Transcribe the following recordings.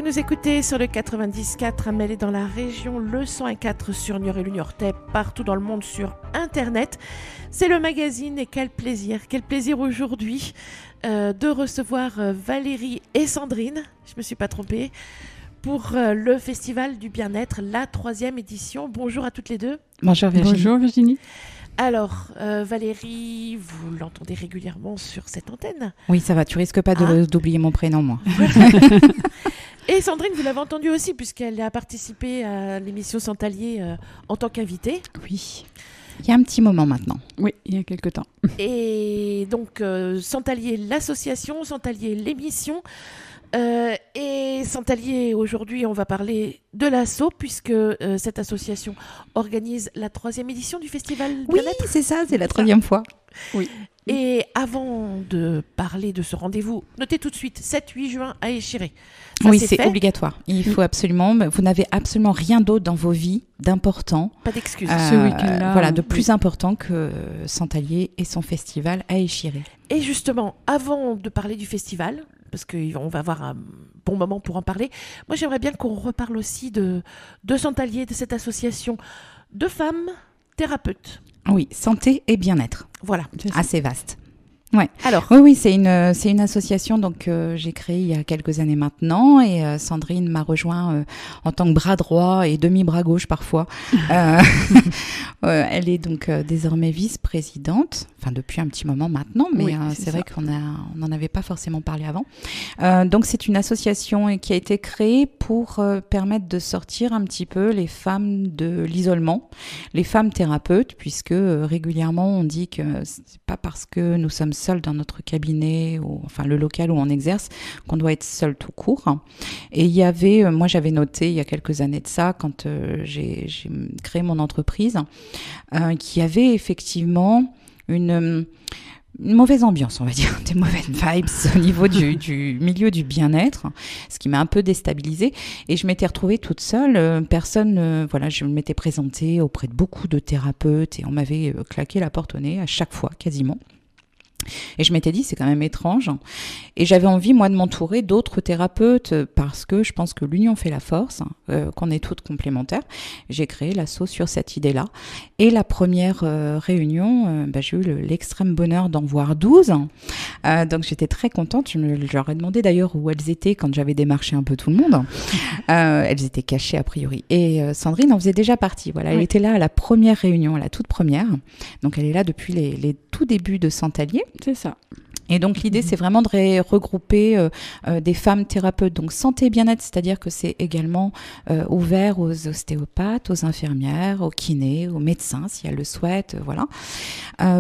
nous écoutez sur le 90.4 à Melle dans la région, le 101.4 sur Niort et le Niortais, partout dans le monde sur Internet. C'est le magazine et quel plaisir aujourd'hui de recevoir Valérie et Sandrine, je me suis pas trompée, pour le Festival du Bien-être, la 3e édition. Bonjour à toutes les deux. Bonjour Virginie. Bonjour Virginie. Alors, Valérie, vous l'entendez régulièrement sur cette antenne. Oui, ça va, tu risques pas d'oublier mon prénom, moi. Et Sandrine, vous l'avez entendue aussi, puisqu'elle a participé à l'émission Santalier en tant qu'invitée. Oui, il y a un petit moment maintenant. Oui, il y a quelques temps. Et donc, Santalier, l'association, Santalier, l'émission. Et Santalier, aujourd'hui, on va parler de l'asso, puisque cette association organise la 3e édition du Festival Bien-être. Oui, c'est ça, c'est la 3e fois. Oui. Et avant de parler de ce rendez-vous, notez tout de suite, 7-8 juin à Échiré. Ça, oui, c'est obligatoire. Il faut absolument, vous n'avez absolument rien d'autre dans vos vies d'important. Pas d'excuses. Ce week-end-là. Voilà, de plus important que Santalier et son festival à Échiré. Et justement, avant de parler du festival, parce qu'on va avoir un bon moment pour en parler, moi j'aimerais bien qu'on reparle aussi de Santalier, de cette association de femmes thérapeutes. Oui, santé et bien-être. Voilà. Assez vaste. Ouais. Alors. Oui, c'est une association donc j'ai créée il y a quelques années maintenant et Sandrine m'a rejoint en tant que bras droit et demi-bras gauche parfois. Elle est donc désormais vice-présidente, enfin depuis un petit moment maintenant, mais oui, c'est vrai qu'on n'en avait pas forcément parlé avant. Donc c'est une association qui a été créée pour permettre de sortir un petit peu les femmes de l'isolement, les femmes thérapeutes, puisque régulièrement on dit que c'est pas parce que nous sommes seuls dans notre cabinet, ou enfin le local où on exerce, qu'on doit être seul tout court. Et il y avait, moi j'avais noté il y a quelques années de ça, quand j'ai créé mon entreprise, qu'il y avait effectivement une mauvaise ambiance, on va dire, des mauvaises vibes au niveau du milieu du bien-être, ce qui m'a un peu déstabilisée. Et je m'étais retrouvée toute seule, voilà, je m'étais présentée auprès de beaucoup de thérapeutes et on m'avait claqué la porte au nez à chaque fois, quasiment. Et je m'étais dit, c'est quand même étrange. Et j'avais envie, moi, de m'entourer d'autres thérapeutes parce que je pense que l'union fait la force, qu'on est toutes complémentaires. J'ai créé l'asso sur cette idée-là. Et la première réunion, j'ai eu l'extrême bonheur d'en voir 12. Donc, j'étais très contente. Je leur ai demandé d'ailleurs où elles étaient quand j'avais démarché un peu tout le monde. Elles étaient cachées, a priori. Et Sandrine en faisait déjà partie. Voilà, elle était là à la première réunion, à la toute première. Donc, elle est là depuis les tout débuts de Santalier. C'est ça. Et donc l'idée, c'est vraiment de regrouper des femmes thérapeutes, donc santé et bien-être, c'est-à-dire que c'est également ouvert aux ostéopathes, aux infirmières, aux kinés, aux médecins, si elles le souhaitent, voilà,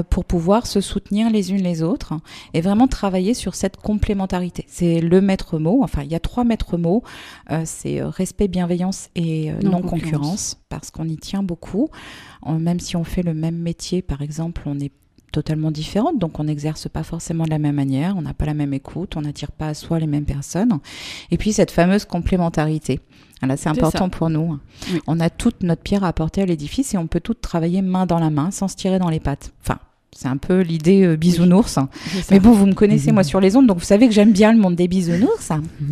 pour pouvoir se soutenir les unes les autres et vraiment travailler sur cette complémentarité. C'est le maître mot, enfin il y a 3 maîtres mots, c'est respect, bienveillance et non-concurrence, parce qu'on y tient beaucoup. Même si on fait le même métier, par exemple, on est totalement différentes, donc on n'exerce pas forcément de la même manière, on n'a pas la même écoute, on n'attire pas à soi les mêmes personnes. Et puis cette fameuse complémentarité. Là, c'est important pour nous. Oui. On a toute notre pierre à apporter à l'édifice et on peut toutes travailler main dans la main sans se tirer dans les pattes. Enfin, c'est un peu l'idée bisounours. Mais bon, vous me connaissez, moi, sur les ondes, donc vous savez que j'aime bien le monde des bisounours,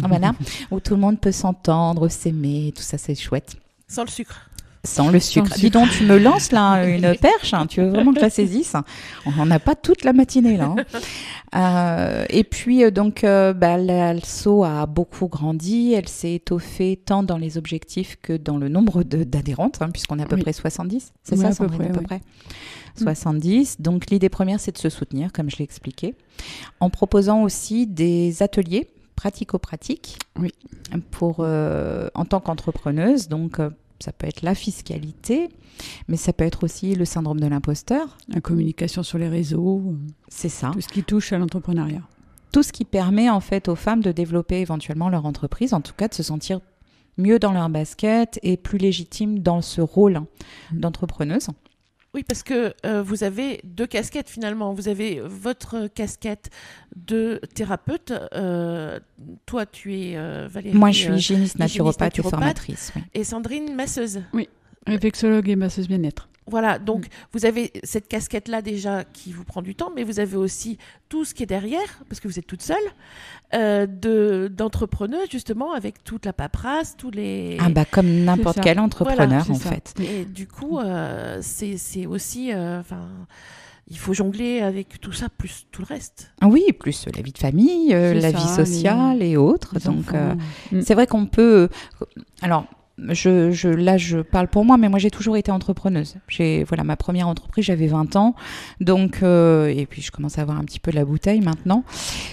voilà, où tout le monde peut s'entendre, s'aimer, tout ça, c'est chouette. Sans le sucre. Sans le sucre. Dis donc, tu me lances là une perche, tu veux vraiment que je la saisisse? On n'a pas toute la matinée là. Et puis donc l'asso a beaucoup grandi, elle s'est étoffée tant dans les objectifs que dans le nombre d'adhérentes, puisqu'on est à peu près 70, c'est ça, Sandrine, à peu près 70. Donc l'idée première, c'est de se soutenir, comme je l'ai expliqué, en proposant aussi des ateliers pratico-pratiques pour en tant qu'entrepreneuse, donc ça peut être la fiscalité, mais ça peut être aussi le syndrome de l'imposteur. La communication sur les réseaux. C'est ça. Tout ce qui touche à l'entrepreneuriat. Tout ce qui permet en fait aux femmes de développer éventuellement leur entreprise, en tout cas de se sentir mieux dans leur basket et plus légitime dans ce rôle d'entrepreneuse. Oui, parce que vous avez 2 casquettes finalement. Vous avez votre casquette de thérapeute. Toi, tu es Valérie. Moi, je suis hygiéniste, naturopathe et formatrice. Oui. Et Sandrine, masseuse. Oui, réflexologue et masseuse bien-être. Voilà, donc vous avez cette casquette-là déjà qui vous prend du temps, mais vous avez aussi tout ce qui est derrière, parce que vous êtes toute seule, d'entrepreneuse justement, avec toute la paperasse, tous les... Ah bah comme n'importe quel entrepreneur voilà, en fait. Et du coup, c'est aussi... il faut jongler avec tout ça, plus tout le reste. Oui, plus la vie de famille, la vie sociale et autres. Donc, c'est vrai qu'on peut... Alors, là, je parle pour moi, mais moi, j'ai toujours été entrepreneuse. Voilà, ma première entreprise, j'avais 20 ans. Donc, et puis, je commence à avoir un petit peu de la bouteille maintenant.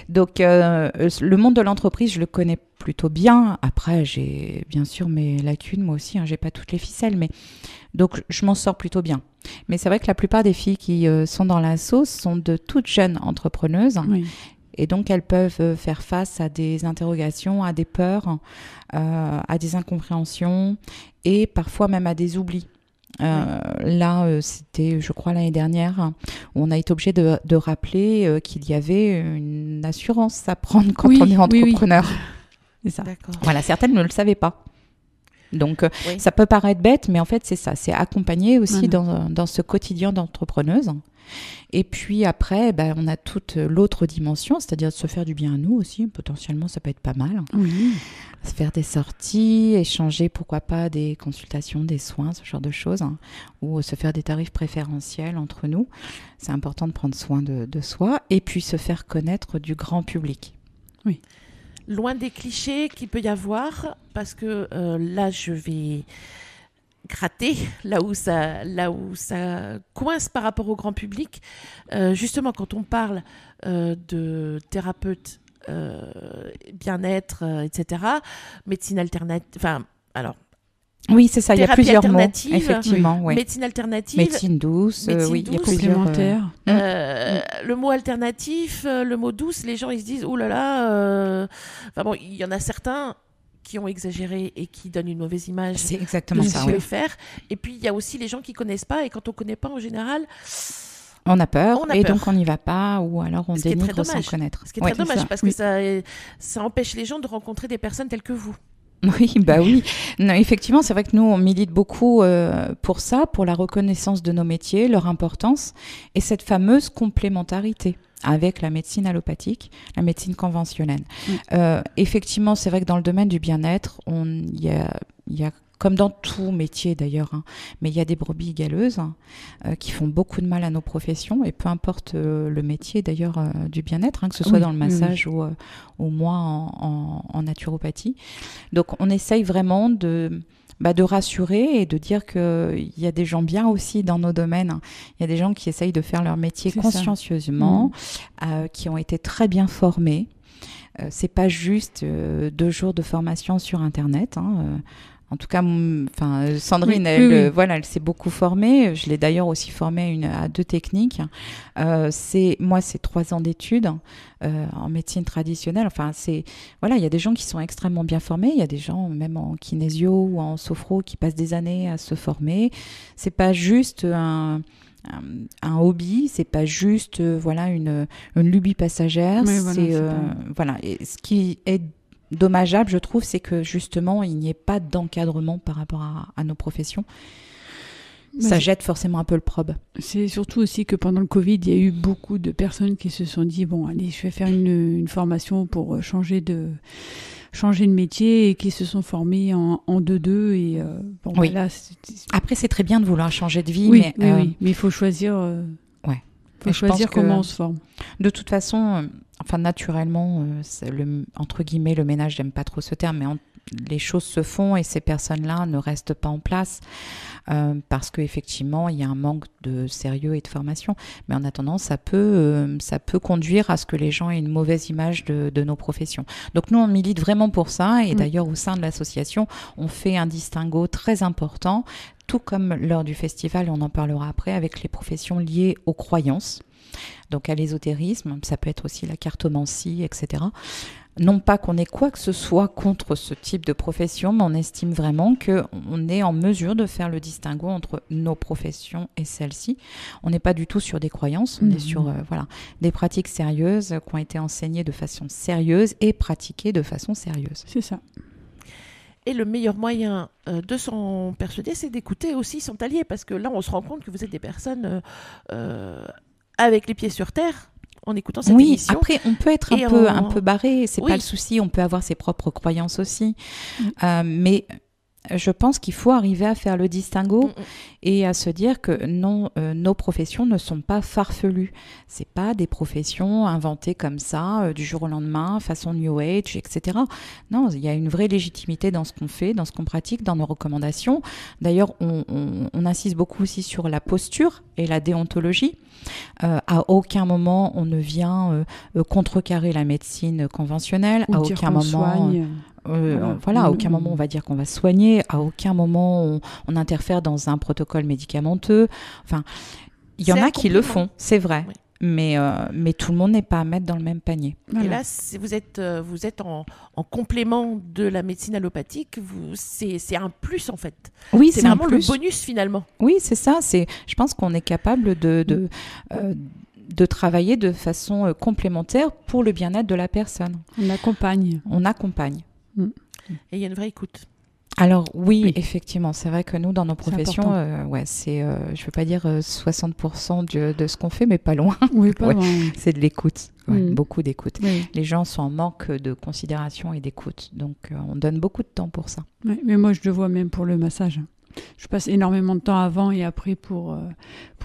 Donc, le monde de l'entreprise, je le connais plutôt bien. Après, j'ai bien sûr mes lacunes, moi aussi. J'ai pas toutes les ficelles, mais... Donc, je m'en sors plutôt bien. Mais c'est vrai que la plupart des filles qui sont dans la sauce sont de toutes jeunes entrepreneuses. Oui. Et donc, elles peuvent faire face à des interrogations, à des peurs, à des incompréhensions et parfois même à des oublis. Là, c'était, je crois, l'année dernière, où on a été obligé de rappeler qu'il y avait une assurance à prendre quand on est entrepreneur. Oui. C'est ça. D'accord. Voilà, certaines ne le savaient pas. Donc, ça peut paraître bête, mais en fait, c'est ça. C'est accompagner aussi dans ce quotidien d'entrepreneuse. Et puis après, on a toute l'autre dimension, c'est-à-dire de se faire du bien à nous aussi. Potentiellement, ça peut être pas mal. Oui. Se faire des sorties, échanger, pourquoi pas, des consultations, des soins, ce genre de choses. Ou se faire des tarifs préférentiels entre nous. C'est important de prendre soin de soi. Et puis, se faire connaître du grand public. Oui. Loin des clichés qu'il peut y avoir, parce que là, je vais gratter là où ça coince par rapport au grand public. Justement, quand on parle de thérapeute, bien-être, etc., médecine alternative, enfin, alors... Oui, c'est ça, il y a plusieurs mots, effectivement. Oui. Médecine alternative. Médecine douce, oui, il y a complémentaire. Le mot alternatif, le mot douce, les gens ils se disent, oh là là, enfin bon, il y en a certains qui ont exagéré et qui donnent une mauvaise image. C'est exactement de ça, ce qu'il faut faire. Et puis il y a aussi les gens qui connaissent pas, et quand on connaît pas en général... On a peur, donc on n'y va pas, ou alors on dénigre sans connaître. Ce qui est très dommage, parce que ça empêche les gens de rencontrer des personnes telles que vous. Oui, oui. Non, effectivement, c'est vrai que nous, on milite beaucoup pour ça, pour la reconnaissance de nos métiers, leur importance, et cette fameuse complémentarité avec la médecine allopathique, la médecine conventionnelle. Effectivement, c'est vrai que dans le domaine du bien-être, il y a comme dans tout métier d'ailleurs, mais il y a des brebis galeuses qui font beaucoup de mal à nos professions, et peu importe le métier d'ailleurs du bien-être, que ce soit dans le massage ou moi en naturopathie. Donc on essaye vraiment de rassurer et de dire qu'il y a des gens bien aussi dans nos domaines. Il y a des gens qui essayent de faire leur métier consciencieusement, qui ont été très bien formés. C'est pas juste 2 jours de formation sur Internet. En tout cas, Sandrine, elle s'est beaucoup formée. Je l'ai d'ailleurs aussi formée à 2 techniques. C'est 3 ans d'études en médecine traditionnelle. Il y a des gens qui sont extrêmement bien formés. Il y a des gens, même en kinésio ou en sophro, qui passent des années à se former. C'est pas juste un hobby, c'est pas juste une lubie passagère. Et ce qui est dommageable, je trouve, c'est que justement, il n'y ait pas d'encadrement par rapport à nos professions. Ça jette forcément un peu le probe. C'est surtout aussi que pendant le Covid, il y a eu beaucoup de personnes qui se sont dit, bon, allez, je vais faire une formation pour changer de métier, et qui se sont formés en 2-2. Et, Après, c'est très bien de vouloir changer de vie, mais il faut choisir... faut choisir comment on se forme. De toute façon, naturellement, entre guillemets, le ménage, j'aime pas trop ce terme, mais les choses se font, et ces personnes-là ne restent pas en place parce qu'effectivement, il y a un manque de sérieux et de formation. Mais en attendant, ça peut conduire à ce que les gens aient une mauvaise image de nos professions. Donc nous, on milite vraiment pour ça, et d'ailleurs, au sein de l'association, on fait un distinguo très important, tout comme lors du festival, et on en parlera après, avec les professions liées aux croyances. Donc à l'ésotérisme, ça peut être aussi la cartomancie, etc. Non pas qu'on ait quoi que ce soit contre ce type de profession, mais on estime vraiment qu'on est en mesure de faire le distinguo entre nos professions et celles-ci. On n'est pas du tout sur des croyances, on est sur des pratiques sérieuses qui ont été enseignées de façon sérieuse et pratiquées de façon sérieuse. C'est ça. Et le meilleur moyen de s'en persuader, c'est d'écouter aussi son allié, parce que là, on se rend compte que vous êtes des personnes avec les pieds sur terre, en écoutant cette émission. Oui, après, on peut être un peu barré, c'est pas le souci, on peut avoir ses propres croyances aussi. Mais je pense qu'il faut arriver à faire le distinguo et à se dire que non, nos professions ne sont pas farfelues. C'est pas des professions inventées comme ça, du jour au lendemain, façon New Age, etc. Non, il y a une vraie légitimité dans ce qu'on fait, dans ce qu'on pratique, dans nos recommandations. D'ailleurs, on insiste beaucoup aussi sur la posture et la déontologie. À aucun moment on ne vient contrecarrer la médecine conventionnelle. Ou à dire aucun qu'on moment soigne. à aucun moment on va dire qu'on va soigner, à aucun moment on interfère dans un protocole médicamenteux. Enfin, il y en a qui le font, c'est vrai. Oui. Mais tout le monde n'est pas à mettre dans le même panier. Voilà. Et là, vous êtes en complément de la médecine allopathique. C'est un plus, en fait. Oui, c'est vraiment le bonus, finalement. Oui, c'est ça. Je pense qu'on est capable de travailler de façon complémentaire pour le bien-être de la personne. On accompagne. Et il y a une vraie écoute. Alors oui, effectivement, c'est vrai que nous, dans nos professions, c'est, je ne veux pas dire 60% de ce qu'on fait, mais pas loin. Oui, pas loin. C'est de l'écoute, beaucoup d'écoute. Oui. Les gens sont en manque de considération et d'écoute, donc on donne beaucoup de temps pour ça. Oui, mais moi, je le vois même pour le massage. Je passe énormément de temps avant et après pour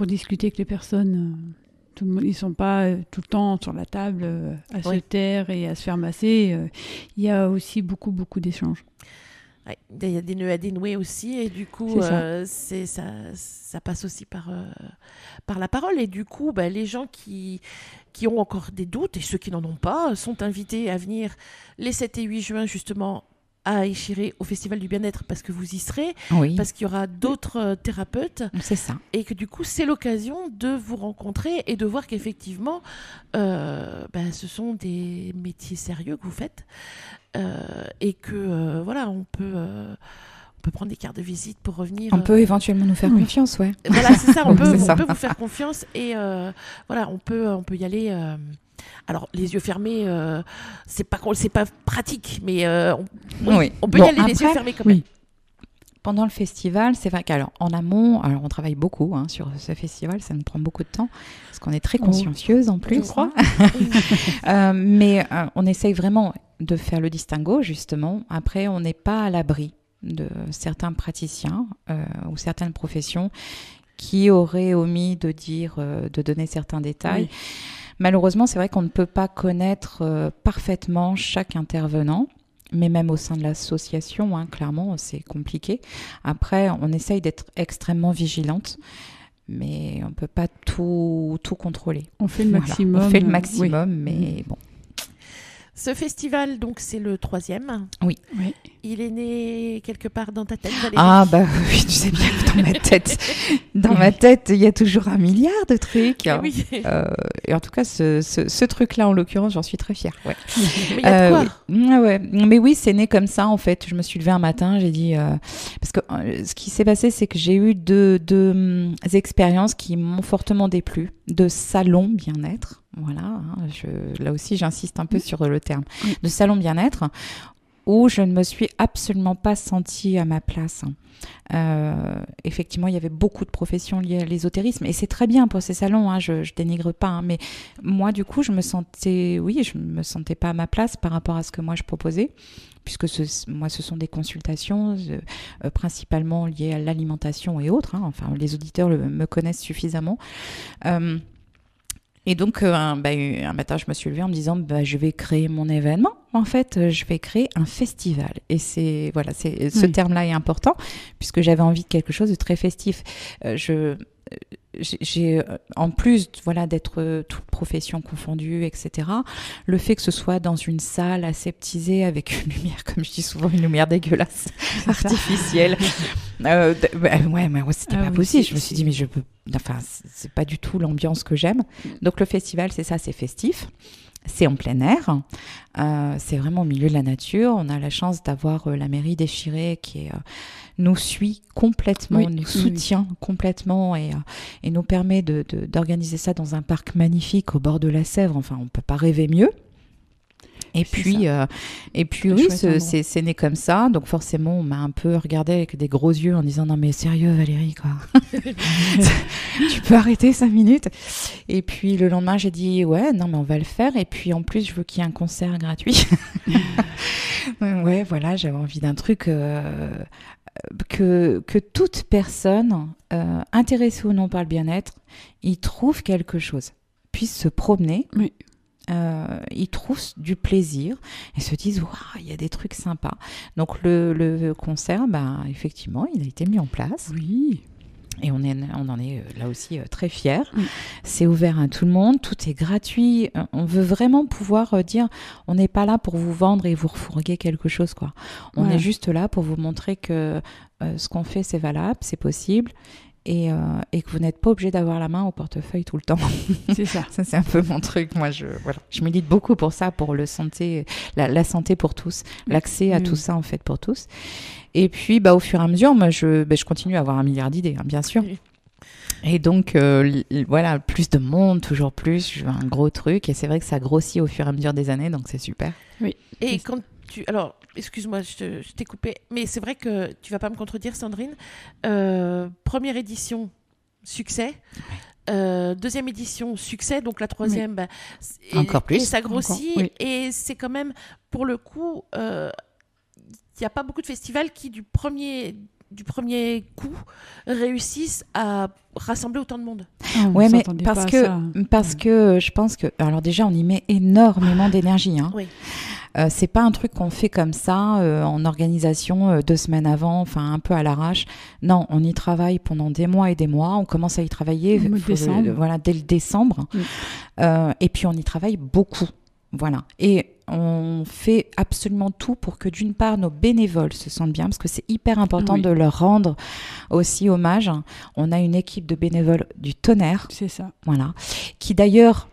discuter avec les personnes. Ils ne sont pas tout le temps sur la table à se taire et à se faire masser. Il y a aussi beaucoup, beaucoup d'échanges. Ouais, il y a des nœuds à dénouer aussi et du coup ça passe aussi par la parole et du coup les gens qui ont encore des doutes et ceux qui n'en ont pas sont invités à venir les 7 et 8 juin justement à Échiré au Festival du Bien-être parce que vous y serez, parce qu'il y aura d'autres thérapeutes. C'est ça. Et que du coup, c'est l'occasion de vous rencontrer et de voir qu'effectivement, ce sont des métiers sérieux que vous faites et que, on peut prendre des cartes de visite pour revenir. On peut éventuellement nous faire confiance, ouais. Voilà, c'est ça, on peut vous faire confiance et on peut y aller... Alors, les yeux fermés, c'est pas pratique, mais on peut y aller les yeux fermés quand même. Pendant le festival, c'est vrai qu'alors en amont, on travaille beaucoup sur ce festival, ça nous prend beaucoup de temps, parce qu'on est très consciencieuse en plus. Je crois. Mais on essaye vraiment de faire le distinguo, justement. Après, on n'est pas à l'abri de certains praticiens ou certaines professions qui auraient omis de donner certains détails. Oui. Malheureusement, c'est vrai qu'on ne peut pas connaître parfaitement chaque intervenant, mais même au sein de l'association, clairement, c'est compliqué. Après, on essaye d'être extrêmement vigilante, mais on ne peut pas tout contrôler. On fait le maximum. On fait le maximum, mais bon. Ce festival, donc, c'est le 3e. Oui. Il est né quelque part dans ta tête, Valérie? Ah, oui, tu sais bien que dans ma tête, il y a toujours 1 milliard de trucs. Oui. Et en tout cas, ce truc-là, en l'occurrence, j'en suis très fière. Ouais. Mais il y a de quoi. Ouais. Mais oui, c'est né comme ça, en fait. Je me suis levée un matin, j'ai dit... Parce que ce qui s'est passé, c'est que j'ai eu deux expériences qui m'ont fortement déplu, de salon bien-être. Voilà, là aussi j'insiste un peu sur le terme, de salon bien-être, où je ne me suis absolument pas sentie à ma place. Effectivement, il y avait beaucoup de professions liées à l'ésotérisme, et c'est très bien pour ces salons, je dénigre pas, mais moi du coup je me sentais pas à ma place par rapport à ce que moi je proposais, puisque ce sont des consultations principalement liées à l'alimentation et autres, enfin les auditeurs me connaissent suffisamment. Et donc, un matin, je me suis levée en me disant, je vais créer mon événement. En fait, je vais créer un festival. Et ce terme-là est important, puisque j'avais envie de quelque chose de très festif. J'ai en plus d'être toute profession confondue, etc., le fait que ce soit dans une salle aseptisée avec une lumière, comme je dis souvent, une lumière dégueulasse, artificielle, c'était pas possible. Je me suis dit, mais c'est pas du tout l'ambiance que j'aime. Donc le festival, c'est ça, c'est festif. C'est en plein air, c'est vraiment au milieu de la nature. On a la chance d'avoir la mairie d'Échiré qui nous suit complètement, nous soutient complètement et nous permet d'organiser ça dans un parc magnifique au bord de la Sèvre. Enfin, on ne peut pas rêver mieux. Et puis oui, c'est né comme ça. Donc forcément, on m'a un peu regardé avec des gros yeux en disant non mais sérieux Valérie quoi, tu peux arrêter 5 minutes. Et puis le lendemain, j'ai dit ouais non mais on va le faire. Et puis en plus, je veux qu'il y ait un concert gratuit. Ouais, voilà, j'avais envie d'un truc que toute personne intéressée ou non par le bien-être, y trouve quelque chose, puisse se promener. Oui. Ils trouvent du plaisir et se disent waouh, il y a des trucs sympas. Donc le concert, effectivement, il a été mis en place. Oui. Et on en est là aussi très fiers. C'est ouvert à tout le monde, tout est gratuit. On veut vraiment pouvoir dire, on n'est pas là pour vous vendre et vous refourguer quelque chose, quoi. On est juste là pour vous montrer que ce qu'on fait, c'est valable, c'est possible. Et que vous n'êtes pas obligé d'avoir la main au portefeuille tout le temps. C'est ça. Ça, c'est un peu mon truc. Moi, je milite beaucoup pour ça, pour la santé pour tous, l'accès à tout ça, en fait, pour tous. Et puis, au fur et à mesure, moi, je continue à avoir 1 milliard d'idées, hein, bien sûr. Oui. Et donc, voilà, plus de monde, toujours plus. Je veux un gros truc. Et c'est vrai que ça grossit au fur et à mesure des années, donc c'est super. Oui. Et quand alors, excuse-moi, je t'ai coupé, mais c'est vrai que tu vas pas me contredire, Sandrine. Première édition, succès. Deuxième édition, succès. Donc la troisième, encore plus. Et ça grossit. Encore, et c'est quand même, pour le coup, il n'y a pas beaucoup de festivals qui, du premier coup, réussissent à rassembler autant de monde. Ouais, mais parce que je pense que, alors déjà, on y met énormément d'énergie. Hein. Oui. C'est pas un truc qu'on fait comme ça en organisation 2 semaines avant, enfin un peu à l'arrache. Non, on y travaille pendant des mois et des mois. On commence à y travailler dès le décembre. Oui. Et puis on y travaille beaucoup. Voilà. Et on fait absolument tout pour que d'une part nos bénévoles se sentent bien, parce que c'est hyper important de leur rendre aussi hommage. On a une équipe de bénévoles du tonnerre. C'est ça. Voilà. Qui d'ailleurs,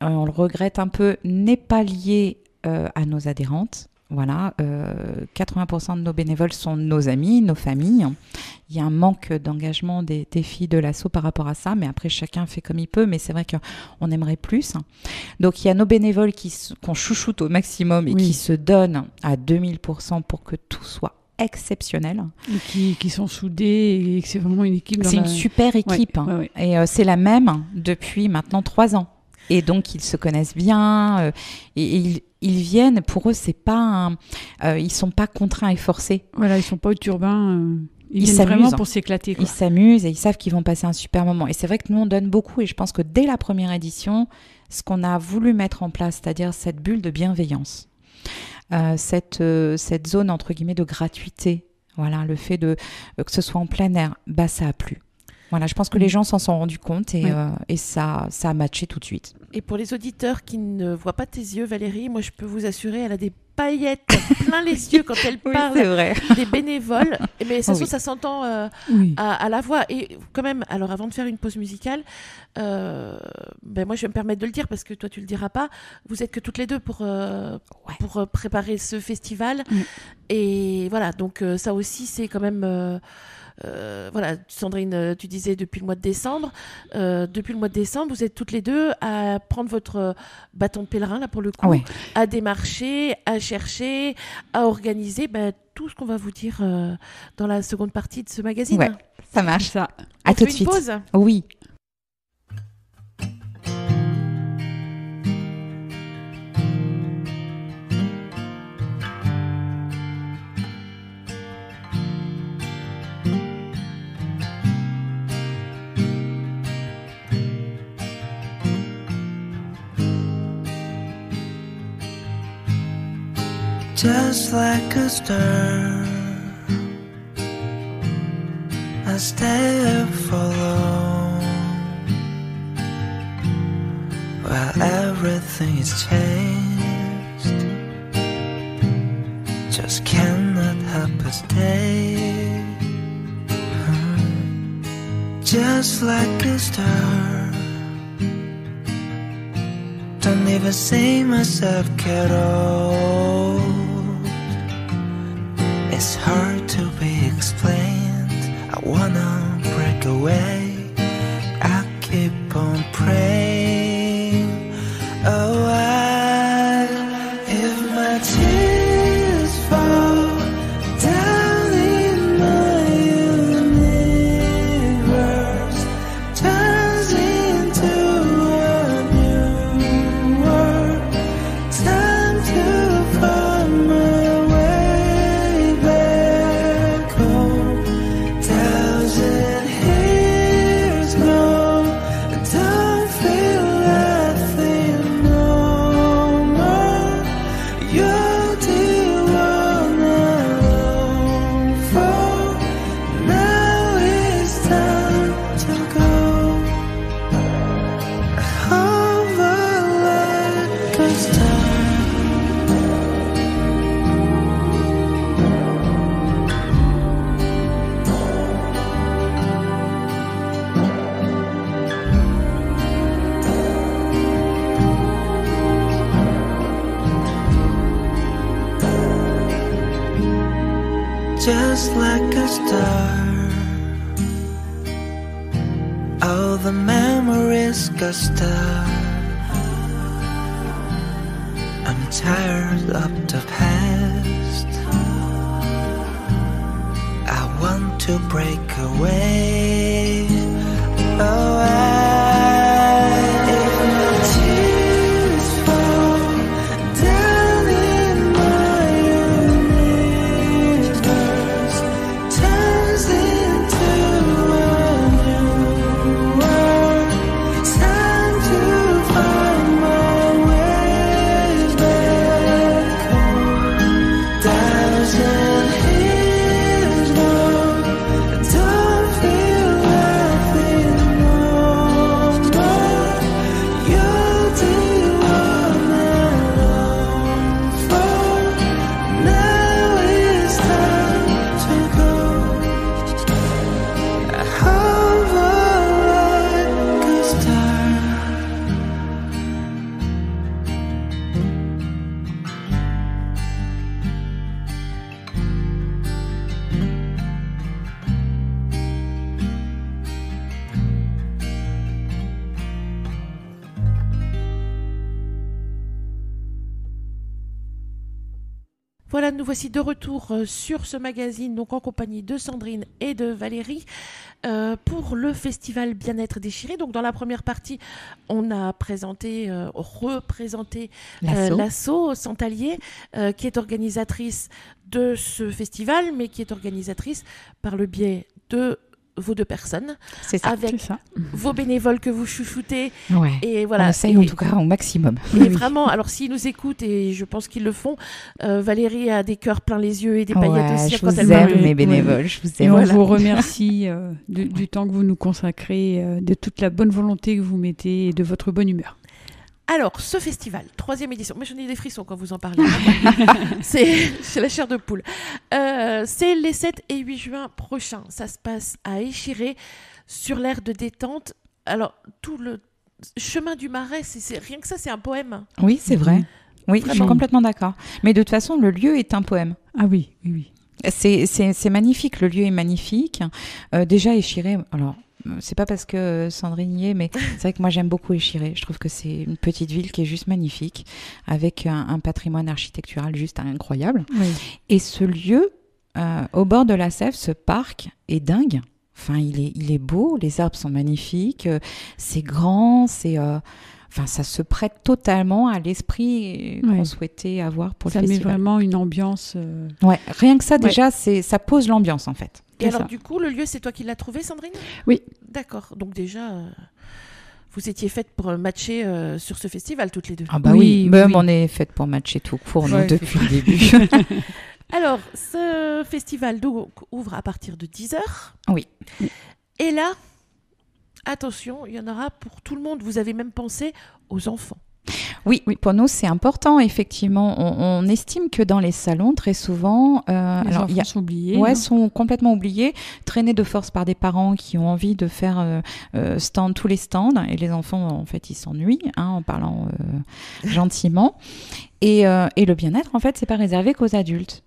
on le regrette un peu, n'est pas liée à nos adhérentes. Voilà, 80% de nos bénévoles sont nos amis, nos familles. Il y a un manque d'engagement des filles de l'asso par rapport à ça, mais après chacun fait comme il peut, mais c'est vrai qu'on aimerait plus. Donc il y a nos bénévoles qu'on chouchoute au maximum et qui se donnent à 2000% pour que tout soit exceptionnel. Et qui sont soudés et que c'est vraiment une équipe. C'est une super équipe. Et c'est la même depuis maintenant 3 ans. Et donc, ils se connaissent bien et ils viennent. Pour eux, c'est pas ils sont pas contraints et forcés. Voilà, ils sont pas au turbin. Ils viennent vraiment pour s'éclater, quoi. Ils s'amusent et ils savent qu'ils vont passer un super moment. Et c'est vrai que nous, on donne beaucoup. Et je pense que dès la première édition, ce qu'on a voulu mettre en place, c'est-à-dire cette bulle de bienveillance, cette zone, entre guillemets, de gratuité, voilà, le fait que ce soit en plein air, ça a plu. Voilà, je pense que les gens s'en sont rendus compte et ça a matché tout de suite. Et pour les auditeurs qui ne voient pas tes yeux, Valérie, moi je peux vous assurer, elle a des paillettes plein les yeux quand elle parle des bénévoles. Mais ça s'entend à la voix. Et quand même, alors avant de faire une pause musicale, moi je vais me permettre de le dire parce que toi tu le diras pas, vous êtes que toutes les deux pour préparer ce festival. Et voilà, donc ça aussi c'est quand même... voilà, Sandrine, tu disais depuis le mois de décembre. Depuis le mois de décembre, vous êtes toutes les deux à prendre votre bâton de pèlerin, là, pour le coup, à démarcher, à chercher, à organiser tout ce qu'on va vous dire dans la seconde partie de ce magazine. Ouais, ça marche. Ça. À tout de suite. Pause. Oui. Just like a star, I stay up for long, while everything is changed. Just cannot help but stay. Just like a star, don't even see myself get old. It's hard to be explained. I wanna break away. I keep on praying. Oh, if a star. Just like a star. All the memories got stuck. I'm tired of the past. I want to break away. Oh, if my tears fall down in my universe, turns into a new world. Time to find my way back home. Thousand years long, I don't feel nothing no more. You're the one I long for. Now it's time to go. I hover like a star. Voilà, nous voici de retour sur ce magazine, donc en compagnie de Sandrine et de Valérie, pour le festival Bien-être déchiré. Donc dans la première partie, on a représenté l'asso Santalier, qui est organisatrice de ce festival, mais qui est organisatrice par le biais de vos deux personnes, C'est ça. avec vos bénévoles que vous chouchoutez. Ouais. Et voilà. On essaye en tout cas au maximum. Et vraiment, alors s'ils nous écoutent, et je pense qu'ils le font, Valérie a des cœurs plein les yeux et des paillettes aussi. Je quand vous elle parle. aime, mes bénévoles. Je vous Et aime. on Voilà. vous remercie du temps que vous nous consacrez, de toute la bonne volonté que vous mettez et de votre bonne humeur. Alors, ce festival, 3e édition, mais j'en ai des frissons quand vous en parlez. c'est la chair de poule. C'est les 7 et 8 juin prochains. Ça se passe à Échiré, sur l'aire de détente. Alors, tout le chemin du Marais, rien que ça, c'est un poème. Oui, c'est vrai. Oui, je suis Vraiment. complètement d'accord. Mais de toute façon, le lieu est un poème. Ah oui, oui, oui. C'est magnifique, le lieu est magnifique. Déjà, Échiré, alors, c'est pas parce que Sandrine y est, mais c'est vrai que moi j'aime beaucoup Échiré. Je trouve que c'est une petite ville qui est juste magnifique, avec un patrimoine architectural juste incroyable. Oui. Et ce lieu, au bord de la Sève, ce parc est dingue. Enfin, il est beau, les arbres sont magnifiques, c'est grand, enfin, ça se prête totalement à l'esprit qu'on souhaitait avoir pour Ça le met festival. vraiment une ambiance. Ouais, rien que ça, déjà, ça pose l'ambiance en fait. Et C'est alors, ça. du coup, le lieu, c'est toi qui l'as trouvé, Sandrine ? Oui. D'accord. Donc déjà, vous étiez faites pour matcher sur ce festival, toutes les deux. Ah bah Oui, oui, même oui. on est fait pour matcher tout court, nous, Ouais, depuis le début. Alors, ce festival donc ouvre à partir de 10h. Oui. Et là, attention, il y en aura pour tout le monde. Vous avez même pensé aux enfants. Oui, pour nous, c'est important, effectivement. On estime que dans les salons, très souvent, Les enfants sont oubliés. non sont complètement oubliés, traînés de force par des parents qui ont envie de faire tous les stands. Et les enfants, en fait, ils s'ennuient, en parlant gentiment. Et le bien-être, en fait, c'est pas réservé qu'aux adultes.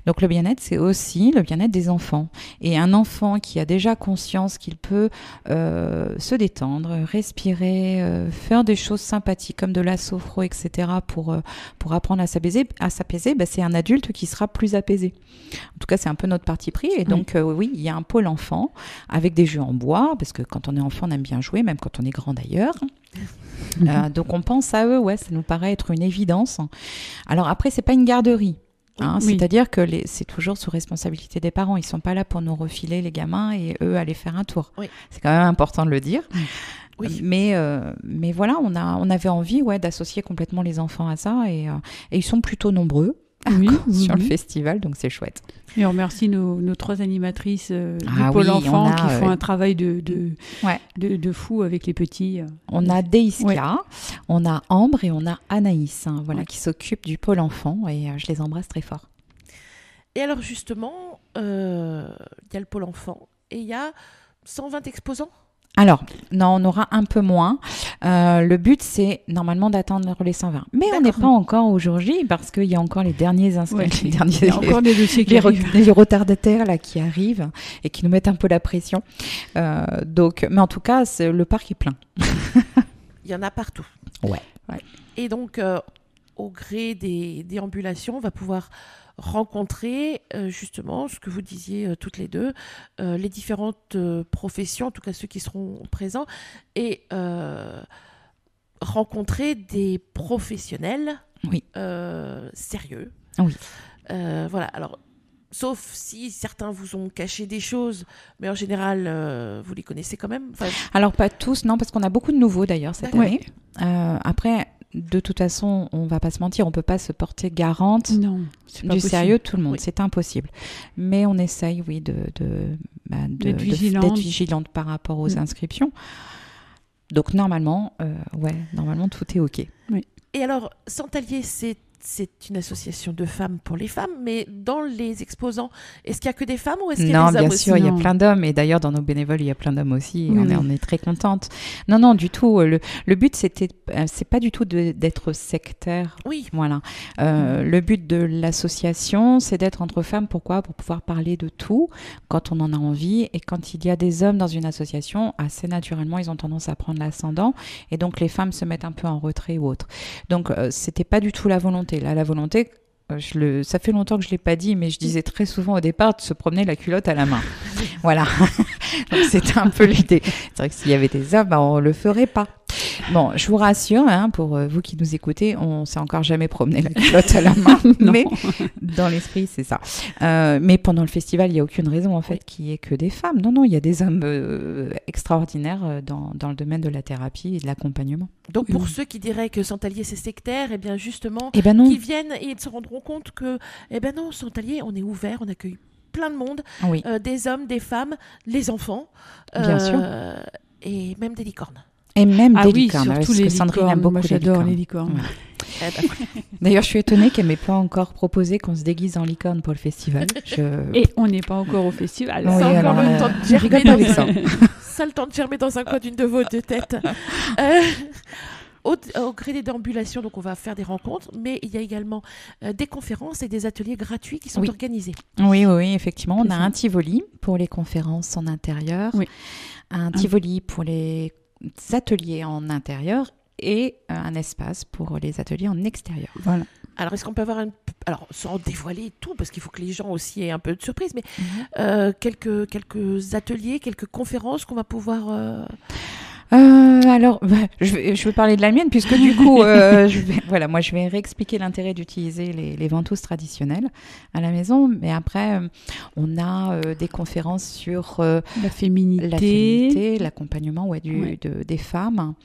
Donc le bien-être, c'est aussi le bien-être des enfants. Et un enfant qui a déjà conscience qu'il peut se détendre, respirer, faire des choses sympathiques comme de la sophro, etc. pour apprendre à s'apaiser, c'est un adulte qui sera plus apaisé. En tout cas, c'est un peu notre parti pris. Et donc, oui, il y a un pôle enfant avec des jeux en bois, parce que quand on est enfant, on aime bien jouer, même quand on est grand d'ailleurs. Donc on pense à eux, ça nous paraît être une évidence. Alors après, c'est pas une garderie. Oui. C'est-à-dire que c'est toujours sous responsabilité des parents. Ils ne sont pas là pour nous refiler les gamins et eux aller faire un tour. Oui. C'est quand même important de le dire. Oui. Mais voilà, on avait envie d'associer complètement les enfants à ça et ils sont plutôt nombreux. sur le festival, donc c'est chouette. Et on remercie nos 3 animatrices du Pôle Enfant qui font un travail de fou avec les petits. On a Deiska, on a Ambre et on a Anaïs qui s'occupent du Pôle Enfant et je les embrasse très fort. Et alors justement, il y a le Pôle Enfant et il y a 120 exposants. Alors, non, on aura un peu moins. Le but, c'est normalement d'atteindre les 120. Mais on n'est pas encore au jour J parce qu'il y a encore les derniers inscrits. Il y a encore des dossiers qui les retardataires là, qui arrivent et qui nous mettent un peu la pression. Mais en tout cas, le parc est plein. Il y en a partout. Ouais. Et donc, au gré des déambulations, on va pouvoir rencontrer justement ce que vous disiez toutes les deux, les différentes professions, en tout cas ceux qui seront présents, et rencontrer des professionnels sérieux. Oui. Voilà, alors sauf si certains vous ont caché des choses, mais en général, vous les connaissez quand même. Alors pas tous, non, parce qu'on a beaucoup de nouveaux d'ailleurs cette année. Après, de toute façon, on va pas se mentir, on peut pas se porter garante du sérieux de tout le monde, c'est impossible. Mais on essaye, d'être vigilante par rapport aux inscriptions. Donc normalement, tout est OK. Oui. Et alors, Santalier, c'est une association de femmes pour les femmes, mais dans les exposants, est-ce qu'il n'y a que des femmes ou est-ce qu'il y a des hommes aussi ? Non, bien sûr, il y a plein d'hommes. Et d'ailleurs, dans nos bénévoles, il y a plein d'hommes aussi. On est très contentes. Non, du tout. Le but, c'est pas du tout d'être sectaire. Oui. Voilà. Le but de l'association, c'est d'être entre femmes. Pourquoi ? Pour pouvoir parler de tout quand on en a envie. Et quand il y a des hommes dans une association, assez naturellement, ils ont tendance à prendre l'ascendant. Et donc, les femmes se mettent un peu en retrait ou autre. Donc, c'était pas du tout la volonté. Là, la volonté, ça fait longtemps que je ne l'ai pas dit, mais je disais très souvent au départ de se promener la culotte à la main. Voilà. Donc, c'était un peu l'idée. C'est vrai que s'il y avait des hommes, on ne le ferait pas. Bon, je vous rassure, pour vous qui nous écoutez, on ne s'est encore jamais promené la culotte à la main, mais dans l'esprit, c'est ça. Mais pendant le festival, il n'y a aucune raison, en fait, qu'il n'y ait que des femmes. Non, il y a des hommes extraordinaires dans le domaine de la thérapie et de l'accompagnement. Donc, pour ceux qui diraient que Santalier, c'est sectaire, eh bien, justement, non. qu'ils viennent et ils se rendront compte que, non, Santalier, on est ouvert, on accueille plein de monde, des hommes, des femmes, les enfants, bien sûr. Et même des licornes. Et même des licornes, surtout parce les que Sandrine aime beaucoup les licornes. Ouais. D'ailleurs, je suis étonnée qu'elle m'ait pas encore proposé qu'on se déguise en licorne pour le festival. Et on n'est pas encore au festival. Oui, ça encore le temps de germer avec ça. Ça, le temps de germer dans un coin d'une de vos deux têtes. Au gré des déambulations, donc on va faire des rencontres, mais il y a également des conférences et des ateliers gratuits qui sont organisés. Oui, effectivement. On a un Tivoli pour les conférences en intérieur, un Tivoli pour les ateliers en intérieur et un espace pour les ateliers en extérieur. Voilà. Alors, est-ce qu'on peut avoir alors, sans dévoiler tout, parce qu'il faut que les gens aussi aient un peu de surprise, mais quelques ateliers, quelques conférences qu'on va pouvoir... Alors, je vais parler de la mienne, puisque du coup, je vais réexpliquer l'intérêt d'utiliser les ventouses traditionnelles à la maison. Mais après, on a des conférences sur la féminité, l'accompagnement des femmes.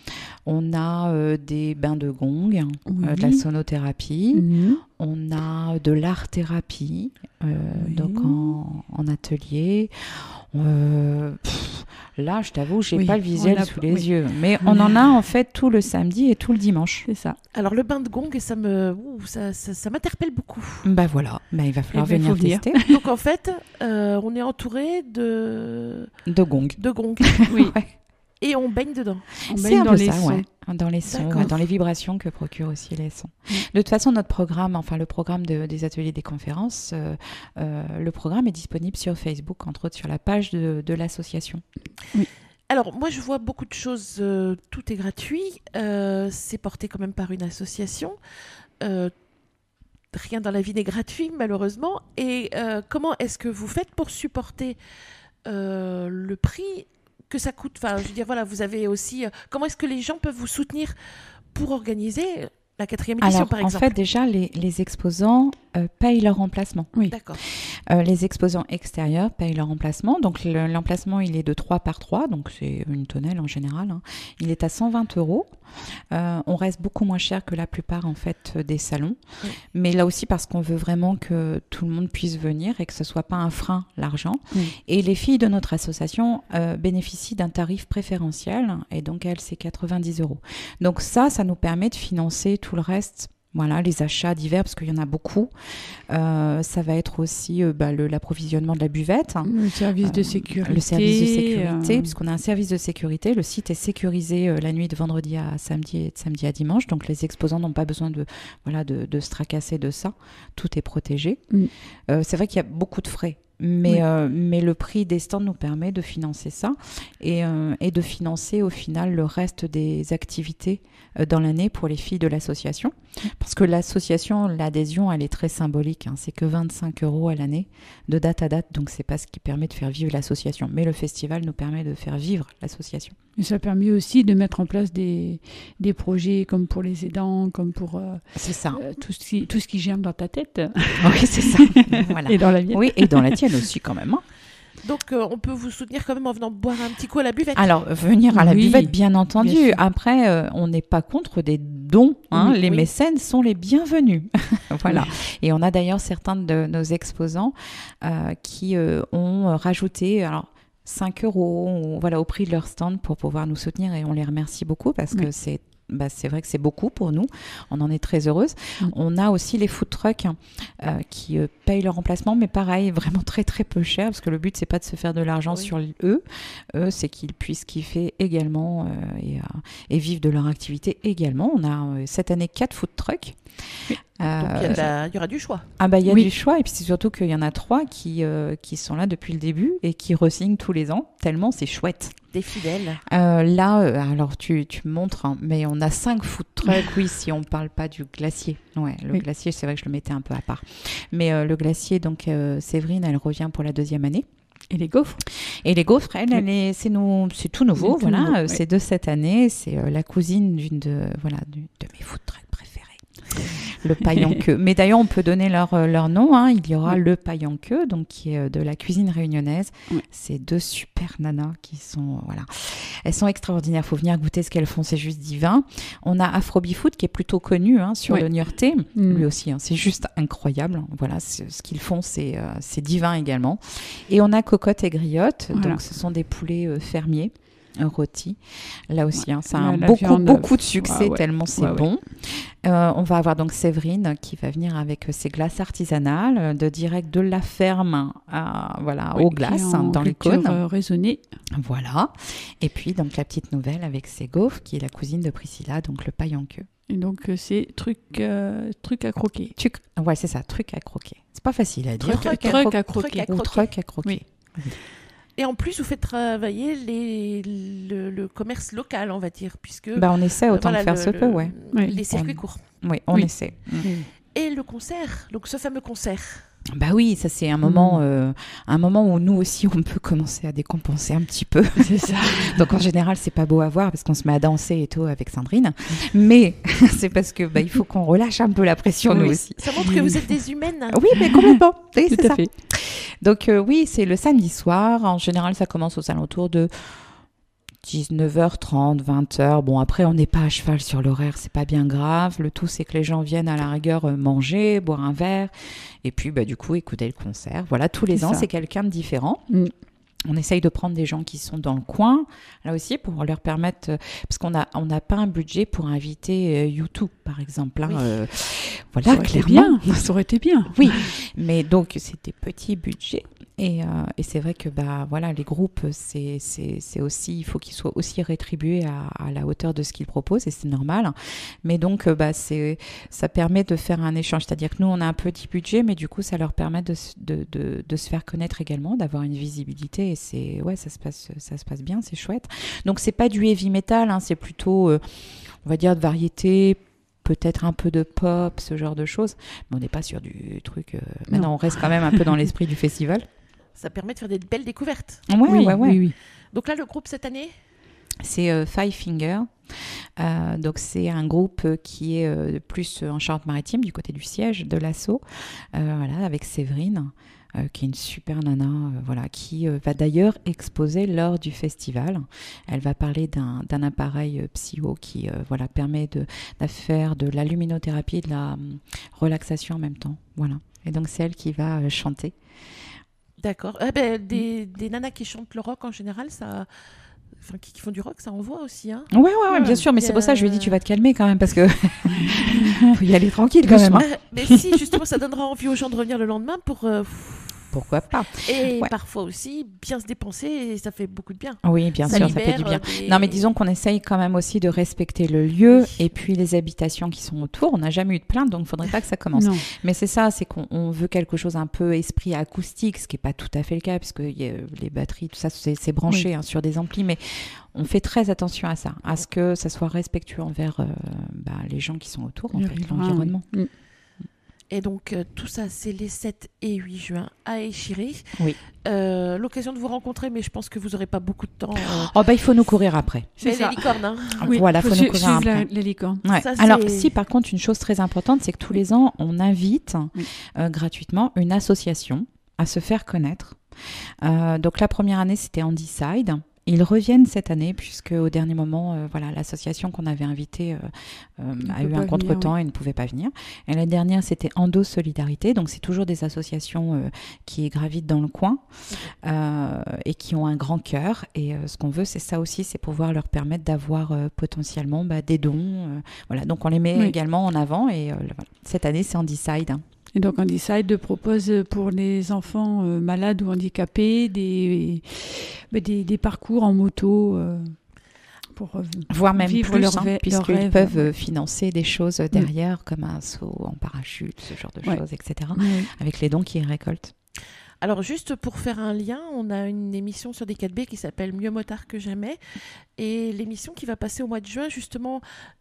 On a des bains de gong, de la sonothérapie. On a de l'art-thérapie, donc en atelier. Là, je t'avoue, je n'ai pas le visuel sous les yeux. Mais on en a en fait tout le samedi et tout le dimanche. C'est ça. Alors, le bain de gong, ça m'interpelle beaucoup. Voilà. Il va falloir venir tester. Donc, en fait, on est entouré de gong. De gong. Oui. Et on baigne dedans. On baigne dans les sons. Dans les sons, dans les vibrations que procurent aussi les sons. De toute façon, notre programme, le programme des ateliers des conférences, le programme est disponible sur Facebook, entre autres sur la page de l'association. Oui. Alors, moi, je vois beaucoup de choses. Tout est gratuit. C'est porté quand même par une association. Rien dans la vie n'est gratuit, malheureusement. Et comment est-ce que vous faites pour supporter le prix que ça coûte? Enfin, je veux dire, voilà, vous avez aussi... comment est-ce que les gens peuvent vous soutenir pour organiser la 4e édition, par exemple? En fait, déjà, les exposants payent leur emplacement. Oui. D'accord. Les exposants extérieurs payent leur emplacement. Donc l'emplacement, il est de 3 par 3, donc c'est une tonnelle en général. Hein. Il est à 120 €. On reste beaucoup moins cher que la plupart en fait des salons. Oui. Mais là aussi parce qu'on veut vraiment que tout le monde puisse venir et que ce soit pas un frein l'argent. Oui. Et les filles de notre association bénéficient d'un tarif préférentiel et donc elles c'est 90 €. Donc ça nous permet de financer tout le reste. Voilà, les achats divers, parce qu'il y en a beaucoup. Ça va être aussi l'approvisionnement de la buvette. Le service de sécurité. Le service de sécurité, puisqu'on a un service de sécurité. Le site est sécurisé la nuit de vendredi à samedi et de samedi à dimanche. Donc, les exposants n'ont pas besoin de se tracasser de ça. Tout est protégé. C'est vrai qu'il y a beaucoup de frais. Mais le prix des stands nous permet de financer ça et de financer au final le reste des activités dans l'année pour les filles de l'association. Parce que l'association, l'adhésion, elle est très symbolique. Hein. C'est que 25 € à l'année, de date à date. Donc, c'est pas ce qui permet de faire vivre l'association. Mais le festival nous permet de faire vivre l'association. Et ça permet aussi de mettre en place des projets comme pour les aidants, comme pour c'est ça. Tout ce qui germe dans ta tête. Oui, c'est ça. Voilà. Et dans la mienne. Oui, et dans la tienne aussi quand même. Hein. Donc, on peut vous soutenir quand même en venant boire un petit coup à la buvette. Alors, venir à la buvette, bien entendu. Bien sûr. Après, on n'est pas contre des dons. Hein. Oui, les oui. mécènes sont les bienvenus. Voilà. Oui. Et on a d'ailleurs certains de nos exposants qui ont rajouté... Alors, 5 € au prix de leur stand pour pouvoir nous soutenir et on les remercie beaucoup parce que c'est vrai que c'est beaucoup pour nous. On en est très heureuse. On a aussi les food trucks qui payent leur emplacement, mais pareil, vraiment très très peu cher parce que le but, c'est pas de se faire de l'argent sur eux. C'est qu'ils puissent kiffer également et vivre de leur activité également. On a cette année 4 food trucks. Donc il y aura du choix. Ah bah il y a du choix et puis c'est surtout qu'il y en a 3 qui sont là depuis le début et qui re-signent tous les ans tellement c'est chouette. Des fidèles. Alors tu me montres, hein, mais on a 5 food trucks, oui, si on parle pas du glacier. Ouais, le glacier, c'est vrai que je le mettais un peu à part. Mais le glacier, donc Séverine, elle revient pour la 2e année. Et les gaufres. Et les gaufres, c'est tout nouveau, voilà. C'est de cette année. C'est la cousine de mes food trucks préférés. Le paille en queue. Mais d'ailleurs, on peut donner leur nom. Hein. Il y aura le paille en queue, donc qui est de la cuisine réunionnaise. C'est 2 super nanas qui sont, elles sont extraordinaires. Il faut venir goûter ce qu'elles font, c'est juste divin. On a Afrobifood qui est plutôt connu sur le Niortais. Lui aussi, hein, c'est juste incroyable. Voilà, ce qu'ils font, c'est divin également. Et on a Cocotte et Griotte. Voilà. Donc, ce sont des poulets fermiers. Rôti, là aussi, hein, ça a beaucoup de succès tellement c'est bon. On va avoir donc Séverine qui va venir avec ses glaces artisanales de direct de la ferme aux glaces dans les cônes. Raisonnée. Voilà. Et puis donc la petite nouvelle avec ses gaufres qui est la cousine de Priscilla, donc le paille en queue. Et donc c'est truc à croquer. Ouais, c'est ça, truc à croquer. C'est pas facile à dire. Truc à croquer. Ou truc à croquer. Oui. Et en plus, vous faites travailler le commerce local, on va dire, puisque... on essaie autant de faire ce peu, les circuits courts. Oui, on essaie. Et le concert, donc ce fameux concert. Bah oui, ça c'est un moment où nous aussi on peut commencer à décompenser un petit peu. C'est ça. Donc en général c'est pas beau à voir parce qu'on se met à danser et tout avec Sandrine, mais c'est parce que il faut qu'on relâche un peu la pression nous aussi. Ça montre que vous êtes des humaines. Oui, mais complètement. Oui, tout à fait. Donc oui, c'est le samedi soir. En général, ça commence aux alentours de 19h30, 20h. Bon, après, on n'est pas à cheval sur l'horaire, c'est pas bien grave. Le tout, c'est que les gens viennent à la rigueur manger, boire un verre, et puis du coup, écouter le concert. Voilà, tous les ans, c'est quelqu'un de différent. On essaye de prendre des gens qui sont dans le coin, là aussi, pour leur permettre... parce qu'on n'a pas un budget pour inviter YouTube, par exemple. Hein, voilà, clairement. Ça aurait été bien. Oui, mais donc, c'est des petits budgets. Et c'est vrai que les groupes, c'est aussi, il faut qu'ils soient aussi rétribués à la hauteur de ce qu'ils proposent, et c'est normal. Mais donc, ça permet de faire un échange. C'est-à-dire que nous, on a un petit budget, mais du coup, ça leur permet de se faire connaître également, d'avoir une visibilité. Et ça se passe bien, c'est chouette. Donc, c'est pas du heavy metal, hein, c'est plutôt, on va dire, de variété, peut-être un peu de pop, ce genre de choses. Mais on n'est pas sur du truc... Maintenant, on reste quand même un peu dans l'esprit du festival. Ça permet de faire des belles découvertes. Oui. Donc là, le groupe cette année C'est Five Finger. Donc c'est un groupe qui est plus en Charente-Maritime, du côté du siège de l'assaut, voilà, avec Séverine. Qui est une super nana, voilà, qui va d'ailleurs exposer lors du festival. Elle va parler d'un appareil psycho qui voilà, permet de faire de la luminothérapie et de la relaxation en même temps. Voilà. Et donc c'est elle qui va chanter. D'accord. Des nanas qui chantent le rock en général, ça... Enfin, qui font du rock, ça envoie aussi. Hein. Ouais, bien sûr, mais c'est pour ça que je lui ai dit tu vas te calmer quand même, parce que faut y aller tranquille quand même. Hein. Mais si, justement, ça donnera envie aux gens de revenir le lendemain pour... Pourquoi pas. Et parfois aussi, bien se dépenser, et ça fait beaucoup de bien. Oui, bien sûr, ça fait du bien. Non, mais disons qu'on essaye quand même aussi de respecter le lieu et puis les habitations qui sont autour. On n'a jamais eu de plainte, donc il ne faudrait pas que ça commence. Non. Mais c'est ça, c'est qu'on veut quelque chose un peu esprit acoustique, ce qui n'est pas tout à fait le cas, puisque les batteries, tout ça, c'est branché sur des amplis, mais on fait très attention à ça, à ce que ça soit respectueux envers les gens qui sont autour, en fait, l'environnement. Oui. Et donc, tout ça, c'est les 7 et 8 juin à Échiré. Oui. L'occasion de vous rencontrer, mais je pense que vous n'aurez pas beaucoup de temps. Il faut nous courir après. C'est les licornes. Hein. Oui, voilà, il faut nous courir après. Les licornes. Ouais. Ça, alors, si par contre, une chose très importante, c'est que tous les ans, on invite gratuitement une association à se faire connaître. Donc, la première année, c'était Handyside. Ils reviennent cette année puisque au dernier moment, l'association qu'on avait invitée a eu un contretemps et ne pouvait pas venir. Et la dernière, c'était Endo Solidarité. Donc, c'est toujours des associations qui gravitent dans le coin et qui ont un grand cœur. Et ce qu'on veut, c'est ça aussi, c'est pouvoir leur permettre d'avoir potentiellement des dons. Voilà. Donc, on les met également en avant. Et cette année, c'est Handyside. Et donc, Handyside propose pour les enfants malades ou handicapés des parcours en moto pour voire même vivre plus, leur puisqu'ils peuvent financer des choses derrière, comme un saut en parachute, ce genre de choses, etc., avec les dons qu'ils récoltent. Alors, juste pour faire un lien, on a une émission sur D4B qui s'appelle Mieux motard que jamais. Et l'émission qui va passer au mois de juin, justement,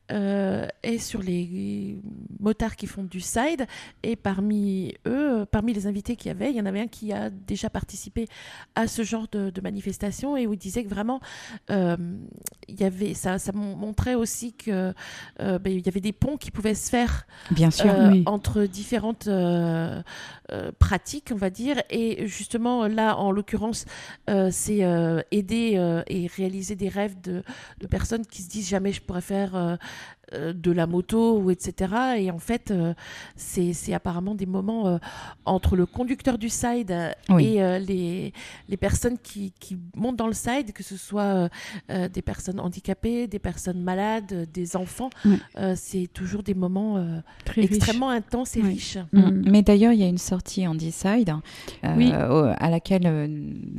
est sur les motards qui font du side. Et parmi eux, parmi les invités qu'il y avait, il y en avait un qui a déjà participé à ce genre de manifestation et où il disait que vraiment, il y avait, ça montrait aussi que il y avait des ponts qui pouvaient se faire bien sûr, entre différentes pratiques, on va dire. Et justement, là, en l'occurrence, c'est aider et réaliser des rêves de personnes qui se disent jamais je pourrais faire de la moto ou etc. Et en fait, c'est apparemment des moments entre le conducteur du side et les personnes qui montent dans le side, que ce soit des personnes handicapées, des personnes malades, des enfants. C'est toujours des moments extrêmement intenses et riches. Mais d'ailleurs, il y a une sortie Handyside à laquelle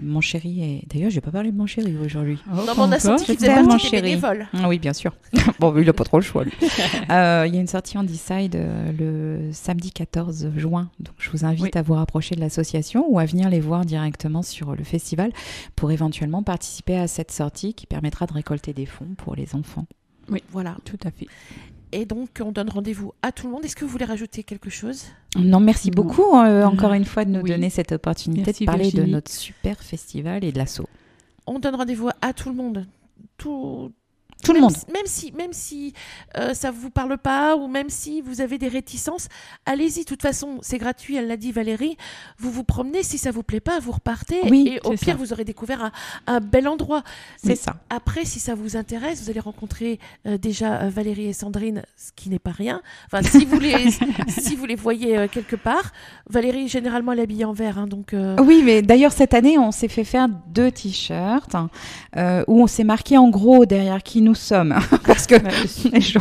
mon chéri est... D'ailleurs, je n'ai pas parlé de mon chéri aujourd'hui. Non, mais on a senti qu'il faisait partie des bénévoles. Oui, bien sûr. Bon, il n'a pas trop le choix, lui. Il y a une sortie Handyside le samedi 14 juin. Donc, je vous invite à vous rapprocher de l'association ou à venir les voir directement sur le festival pour éventuellement participer à cette sortie qui permettra de récolter des fonds pour les enfants. Oui, voilà, tout à fait. Et donc, on donne rendez-vous à tout le monde. Est-ce que vous voulez rajouter quelque chose ? Non, merci beaucoup encore une fois de nous donner cette opportunité de parler de notre super festival et de l'assaut. On donne rendez-vous à tout le monde. Tout le monde. Même si ça ne vous parle pas ou même si vous avez des réticences, allez-y. De toute façon, c'est gratuit, elle l'a dit Valérie. Vous vous promenez, si ça ne vous plaît pas, vous repartez. Et au pire, vous aurez découvert un bel endroit. C'est ça. Après, si ça vous intéresse, vous allez rencontrer déjà Valérie et Sandrine, ce qui n'est pas rien. Enfin, si vous les voyez quelque part. Valérie, généralement, elle est habillée en vert. Donc, Oui, mais d'ailleurs, cette année, on s'est fait faire 2 t-shirts où on s'est marqué en gros derrière qui nous sommes, parce que les gens,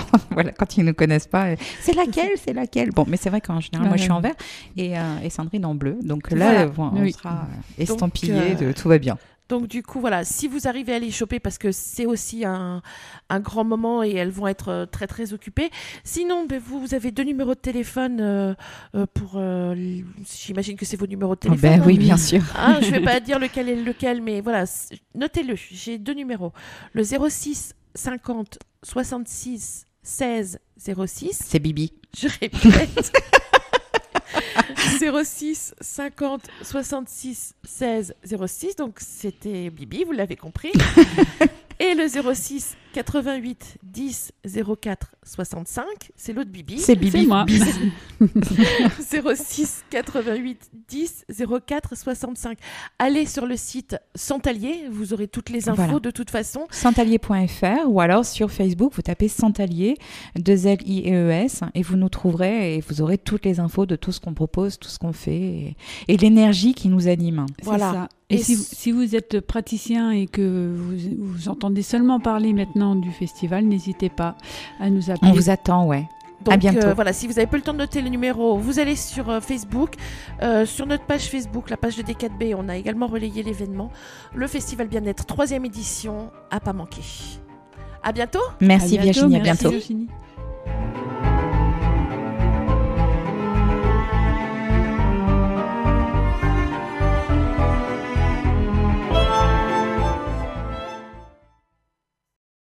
quand ils ne nous connaissent pas, c'est laquelle. Bon, mais c'est vrai qu'en général, moi, je suis en vert et Sandrine en bleu. Donc là, on sera estampillés, tout va bien. Donc du coup, voilà, si vous arrivez à les choper, parce que c'est aussi un grand moment et elles vont être très très occupées. Sinon, vous avez 2 numéros de téléphone pour... j'imagine que c'est vos numéros de téléphone. Oui, bien sûr. Je ne vais pas dire lequel est lequel, mais voilà, notez-le. J'ai 2 numéros. Le 06 50 66 16 06. C'est Bibi. Je répète. 06 50 66 16 06, donc c'était Bibi, vous l'avez compris. Et le 06 88 10 04 65, c'est l'autre Bibi. C'est Bibi. C'est moi. 06 88 10 04 65. Allez sur le site Santalier, vous aurez toutes les infos de toute façon. Santalier.fr ou alors sur Facebook, vous tapez Santalier, 2LIEES, et vous nous trouverez et vous aurez toutes les infos de tout ce qu'on propose, tout ce qu'on fait et l'énergie qui nous anime. Voilà. C'est ça. Et si vous êtes praticien et que vous entendez seulement parler maintenant du festival, n'hésitez pas à nous appeler. On vous attend, ouais. Donc, à bientôt. voilà, si vous n'avez pas le temps de noter le numéro, vous allez sur Facebook, sur notre page Facebook, la page de D4B, on a également relayé l'événement, le Festival Bien-être 3e édition, à pas manquer. À bientôt. Merci Virginie, à bientôt. Virginie.